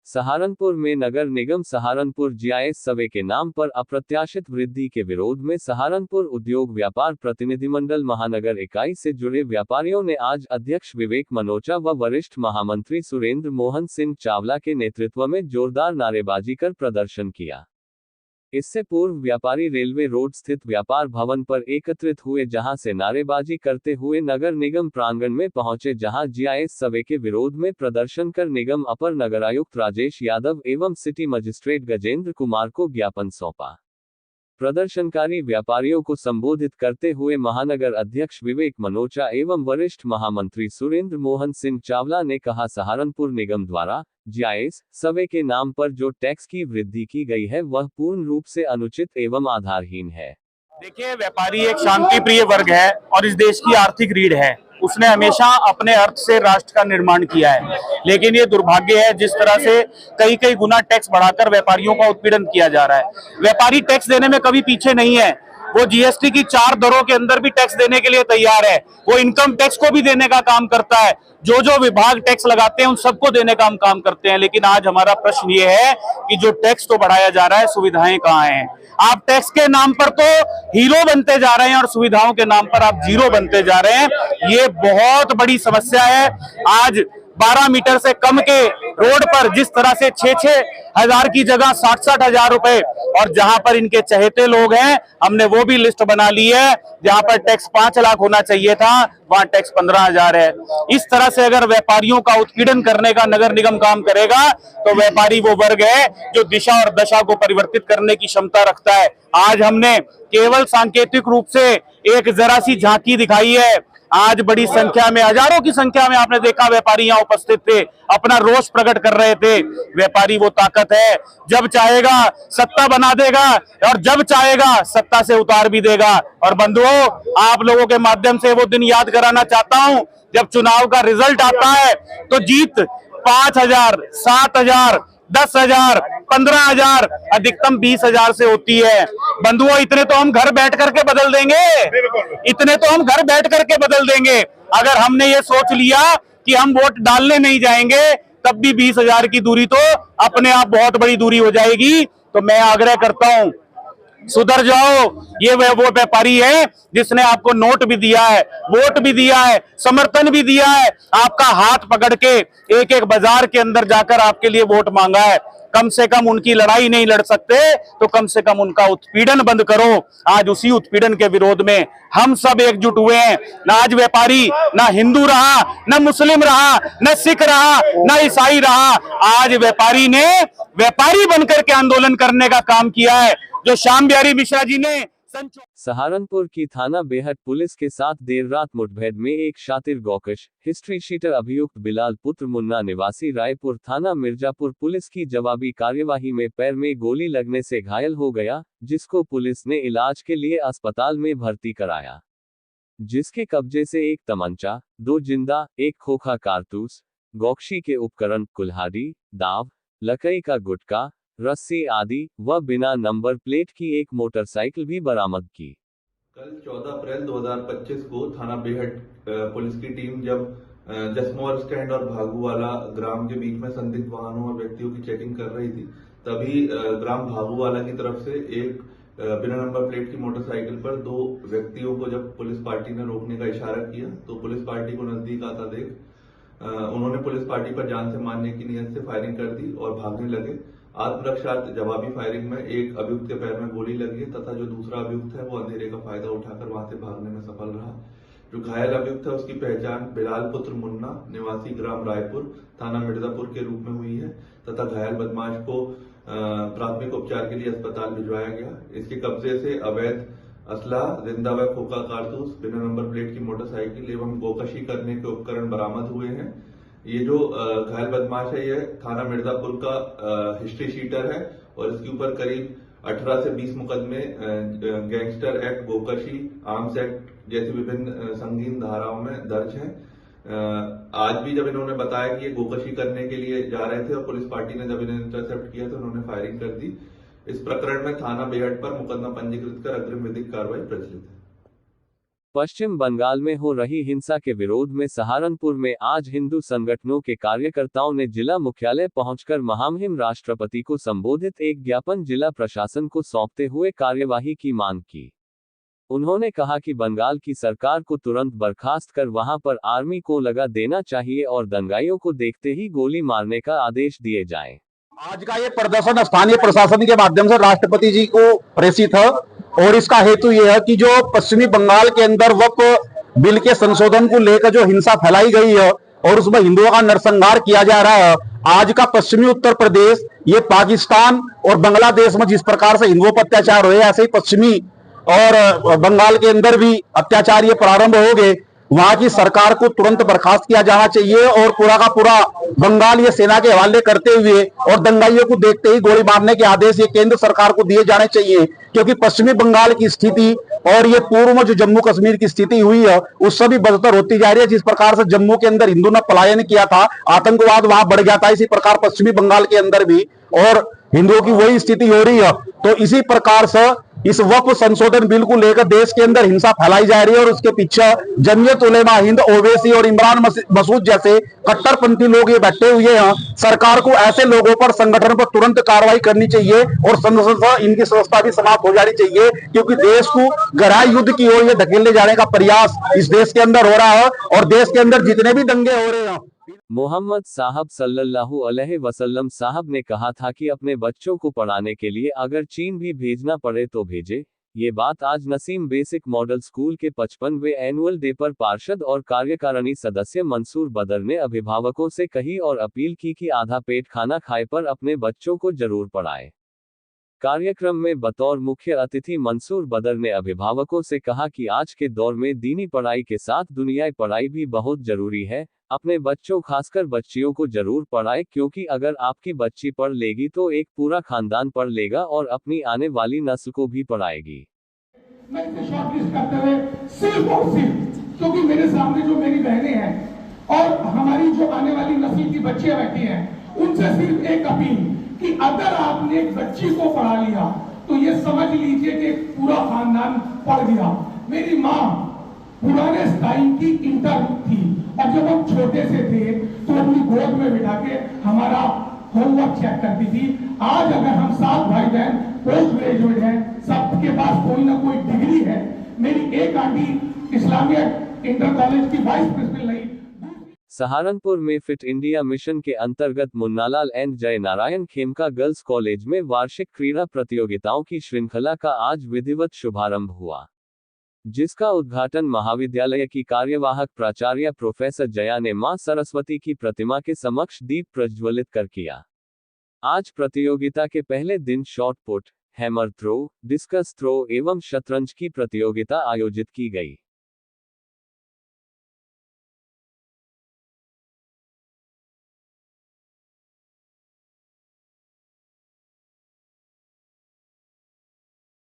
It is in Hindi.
सहारनपुर में नगर निगम सहारनपुर जीआईएस सर्वे के नाम पर अप्रत्याशित वृद्धि के विरोध में सहारनपुर उद्योग व्यापार प्रतिनिधिमंडल महानगर इकाई से जुड़े व्यापारियों ने आज अध्यक्ष विवेक मनोचा व वरिष्ठ महामंत्री सुरेंद्र मोहन सिंह चावला के नेतृत्व में जोरदार नारेबाजी कर प्रदर्शन किया। इससे पूर्व व्यापारी रेलवे रोड स्थित व्यापार भवन पर एकत्रित हुए, जहां से नारेबाजी करते हुए नगर निगम प्रांगण में पहुंचे, जहां जीआईएस सर्वे के विरोध में प्रदर्शन कर निगम अपर नगरायुक्त राजेश यादव एवं सिटी मजिस्ट्रेट गजेंद्र कुमार को ज्ञापन सौंपा। प्रदर्शनकारी व्यापारियों को संबोधित करते हुए महानगर अध्यक्ष विवेक मनोचा एवं वरिष्ठ महामंत्री सुरेंद्र मोहन सिंह चावला ने कहा, सहारनपुर निगम द्वारा जीआईएस सर्वे के नाम पर जो टैक्स की वृद्धि की गई है वह पूर्ण रूप से अनुचित एवं आधारहीन है। देखिए, व्यापारी एक शांति प्रिय वर्ग है और इस देश की आर्थिक रीढ़ है। उसने हमेशा अपने अर्थ से राष्ट्र का निर्माण किया है, लेकिन ये दुर्भाग्य है जिस तरह से कई गुना टैक्स बढ़ाकर व्यापारियों का उत्पीड़न किया जा रहा है। व्यापारी टैक्स देने में कभी पीछे नहीं है। वो जीएसटी की 4 दरों के अंदर भी टैक्स देने के लिए तैयार है। वो इनकम टैक्स को भी देने का काम करता है। जो विभाग टैक्स लगाते हैं उन सबको देने का हम काम करते हैं। लेकिन आज हमारा प्रश्न ये है कि जो टैक्स तो बढ़ाया जा रहा है, सुविधाएं कहाँ हैं? आप टैक्स के नाम पर तो हीरो बनते जा रहे हैं और सुविधाओं के नाम पर आप जीरो बनते जा रहे हैं। ये बहुत बड़ी समस्या है। आज 12 मीटर से कम के रोड पर जिस तरह से 6-6 हजार की जगह 60-60 हजार रुपए, और जहां पर इनके चहेते लोग हैं, हमने वो भी लिस्ट बना ली है। जहां पर टैक्स 5 लाख होना चाहिए था, वहां टैक्स 15,000 है। इस तरह से अगर व्यापारियों का उत्पीड़न करने का नगर निगम काम करेगा तो व्यापारी वो वर्ग है जो दिशा और दशा को परिवर्तित करने की क्षमता रखता है। आज हमने केवल सांकेतिक रूप से एक जरा सी झांकी दिखाई है। आज बड़ी संख्या में, हजारों की संख्या में आपने देखा व्यापारी यहाँ उपस्थित थे, अपना रोष प्रकट कर रहे थे। व्यापारी वो ताकत है, जब चाहेगा सत्ता बना देगा और जब चाहेगा सत्ता से उतार भी देगा। और बंधुओं, आप लोगों के माध्यम से वो दिन याद कराना चाहता हूं जब चुनाव का रिजल्ट आता है तो जीत 5,000, 7,000, 10,000, 15,000, अधिकतम 20,000 से होती है। बंधुओं, इतने तो हम घर बैठ करके बदल देंगे। इतने तो हम घर बैठ करके बदल देंगे। अगर हमने ये सोच लिया कि हम वोट डालने नहीं जाएंगे, तब भी 20,000 की दूरी तो अपने आप बहुत बड़ी दूरी हो जाएगी। तो मैं आग्रह करता हूं, सुधर जाओ। ये वो व्यापारी है जिसने आपको नोट भी दिया है, वोट भी दिया है, समर्थन भी दिया है, आपका हाथ पकड़ के एक बाजार के अंदर जाकर आपके लिए वोट मांगा है। कम से कम उनकी लड़ाई नहीं लड़ सकते तो कम से कम उनका उत्पीड़न बंद करो। आज उसी उत्पीड़न के विरोध में हम सब एकजुट हुए हैं। ना आज व्यापारी ना हिंदू रहा, ना मुस्लिम रहा, ना सिख रहा, ना ईसाई रहा। आज व्यापारी ने व्यापारी बनकर के आंदोलन करने का काम किया है, जो श्याम बिहारी मिश्रा जी ने। सहारनपुर की थाना बेहट पुलिस के साथ देर रात मुठभेड़ में एक शातिर गौकश हिस्ट्री शीटर अभियुक्त बिलाल पुत्र मुन्ना निवासी रायपुर थाना मिर्जापुर पुलिस की जवाबी कार्यवाही में पैर में गोली लगने से घायल हो गया, जिसको पुलिस ने इलाज के लिए अस्पताल में भर्ती कराया। जिसके कब्जे से एक तमंचा, 2 जिंदा, 1 खोखा कारतूस, गौकशी के उपकरण, कुल्हाड़ी, दाव, लकड़ी का गुटका, रस्सी आदि व बिना नंबर प्लेट की एक मोटरसाइकिल भी बरामद की। कल 14 अप्रैल 2025 को थाना बेहट पुलिस की टीम जब जसमोर स्टैंड और भागूवाला ग्राम के बीच में संदिग्ध वाहनों और व्यक्तियों की चेकिंग कर रही थी, तभी ग्राम भागूवाला की तरफ से एक बिना नंबर प्लेट की मोटरसाइकिल पर 2 व्यक्तियों को जब पुलिस पार्टी ने रोकने का इशारा किया तो पुलिस पार्टी को नजदीक आता देख उन्होंने पुलिस पार्टी पर जान से मारने की नीयत से फायरिंग कर दी और भागने लगे। आत्मरक्षार्थ जवाबी फायरिंग में एक अभियुक्त के पैर में गोली लगी है तथा जो दूसरा अभियुक्त है वो अंधेरे का फायदा उठाकर वहां से भागने में सफल रहा। जो घायल अभियुक्त है उसकी पहचान बिलाल पुत्र मुन्ना निवासी ग्राम रायपुर थाना मिर्जापुर के रूप में हुई है तथा घायल बदमाश को प्राथमिक उपचार के लिए अस्पताल भिजवाया गया। इसके कब्जे से अवैध असला, जिंदा व खोखा कारतूस, बिना नंबर प्लेट की मोटरसाइकिल एवं गोकशी करने के उपकरण बरामद हुए हैं। ये जो घायल बदमाश है ये थाना मिर्जापुर का हिस्ट्री शीटर है और इसके ऊपर करीब 18 से 20 मुकदमे गैंगस्टर एक्ट, गोकशी, आर्म्स एक्ट जैसी विभिन्न संगीन धाराओं में दर्ज है। आज भी जब इन्होंने बताया कि ये गोकशी करने के लिए जा रहे थे और पुलिस पार्टी ने जब इन्हें इंटरसेप्ट किया तो उन्होंने फायरिंग कर दी। इस प्रकरण में थाना बेहट पर मुकदमा पंजीकृत कर अग्रिम विधिक कार्रवाई प्रचलित है। पश्चिम बंगाल में हो रही हिंसा के विरोध में सहारनपुर में आज हिंदू संगठनों के कार्यकर्ताओं ने जिला मुख्यालय पहुंचकर महामहिम राष्ट्रपति को संबोधित एक ज्ञापन जिला प्रशासन को सौंपते हुए कार्यवाही की मांग की। उन्होंने कहा कि बंगाल की सरकार को तुरंत बर्खास्त कर वहां पर आर्मी को लगा देना चाहिए और दंगाइयों को देखते ही गोली मारने का आदेश दिए जाएं। आज का ये प्रदर्शन स्थानीय प्रशासन के माध्यम से राष्ट्रपति जी को प्रेषित है और इसका हेतु यह है कि जो पश्चिमी बंगाल के अंदर वक्फ बिल के संशोधन को लेकर जो हिंसा फैलाई गई है और उसमें हिंदुओं का नरसंहार किया जा रहा है, आज का पश्चिमी उत्तर प्रदेश ये पाकिस्तान और बांग्लादेश में जिस प्रकार से हिंदुओं पर अत्याचार हुए, ऐसे ही पश्चिमी और बंगाल के अंदर भी अत्याचार ये प्रारंभ हो गए। वहां की सरकार को तुरंत बर्खास्त किया जाना चाहिए और पूरा का पूरा बंगाल ये सेना के हवाले करते हुए और दंगाइयों को देखते ही गोली मारने के आदेश ये केंद्र सरकार को दिए जाने चाहिए, क्योंकि पश्चिमी बंगाल की स्थिति और ये पूर्व में जो जम्मू कश्मीर की स्थिति हुई है उससे भी बदतर होती जा रही है। जिस प्रकार से जम्मू के अंदर हिंदू ने पलायन किया था, आतंकवाद वहां बढ़ गया था, इसी प्रकार पश्चिमी बंगाल के अंदर भी और हिंदुओं की वही स्थिति हो रही है। तो इसी प्रकार से इस वक्फ संशोधन बिल को लेकर देश के अंदर हिंसा फैलाई जा रही है और उसके पीछे जमीयत उलेमा हिंद, ओवैसी और इमरान मसूद जैसे कट्टरपंथी लोग ये बैठे हुए हैं। सरकार को ऐसे लोगों पर, संगठन पर तुरंत कार्रवाई करनी चाहिए और इनकी संस्था भी समाप्त हो जानी चाहिए, क्योंकि देश को गहराई युद्ध की ओर ये धकेलने जाने का प्रयास इस देश के अंदर हो रहा है और देश के अंदर जितने भी दंगे हो रहे हैं। मोहम्मद साहब सल्लल्लाहु अलैहि वसल्लम साहब ने कहा था कि अपने बच्चों को पढ़ाने के लिए अगर चीन भी भेजना पड़े तो भेजे। ये बात आज नसीम बेसिक मॉडल स्कूल के 55वें एनुअल डे पर पार्षद और कार्यकारिणी सदस्य मंसूर बदर ने अभिभावकों से कही और अपील की कि आधा पेट खाना खाए पर अपने बच्चों को जरूर पढ़ाएं। कार्यक्रम में बतौर मुख्य अतिथि मंसूर बदर ने अभिभावकों से कहा कि आज के दौर में दीनी पढ़ाई के साथ दुनियाई पढ़ाई भी बहुत जरूरी है। अपने बच्चों खासकर बच्चियों को जरूर पढ़ाएं, क्योंकि अगर आपकी बच्ची पढ़ लेगी तो एक पूरा खानदान पढ़ लेगा और अपनी आने वाली नस्ल को भी पढ़ाएगी। मैं इसे शॉर्टलिस्ट करते हुए सिर्फ और सिर्फ क्योंकि मेरे सामने जो मेरी बहनें हैं और हमारी जो आने वाली नस्ल की बच्चियां बैठी हैं, उनसे सिर्फ एक अपील कि अगर आपने एक बच्ची को पढ़ा लिया तो ये समझ लीजिए कि पूरा खानदान पढ़ गया। मेरी माँ पुराने स्टाइल की इंटर थी और जब हम छोटे से थे तो अपनी गोद में बिठा के हमारा होमवर्क चेक करती थी। आज अगर हम 7 भाई बहन पोस्ट ग्रेजुएट हैं, सबके पास कोई ना कोई डिग्री है। मेरी एक आंटी इस्लामिया इंटर कॉलेज की वाइस प्रिंसिपल रही। सहारनपुर में फिट इंडिया मिशन के अंतर्गत मुन्नालाल एंड जय नारायण खेमका गर्ल्स कॉलेज में वार्षिक क्रीड़ा प्रतियोगिताओं की श्रृंखला का आज विधिवत शुभारंभ हुआ, जिसका उद्घाटन महाविद्यालय की कार्यवाहक प्राचार्य प्रोफेसर जया ने मां सरस्वती की प्रतिमा के समक्ष दीप प्रज्वलित कर किया। आज प्रतियोगिता के पहले दिन shot put, hammer throw, discus throw एवं शतरंज की प्रतियोगिता आयोजित की गई।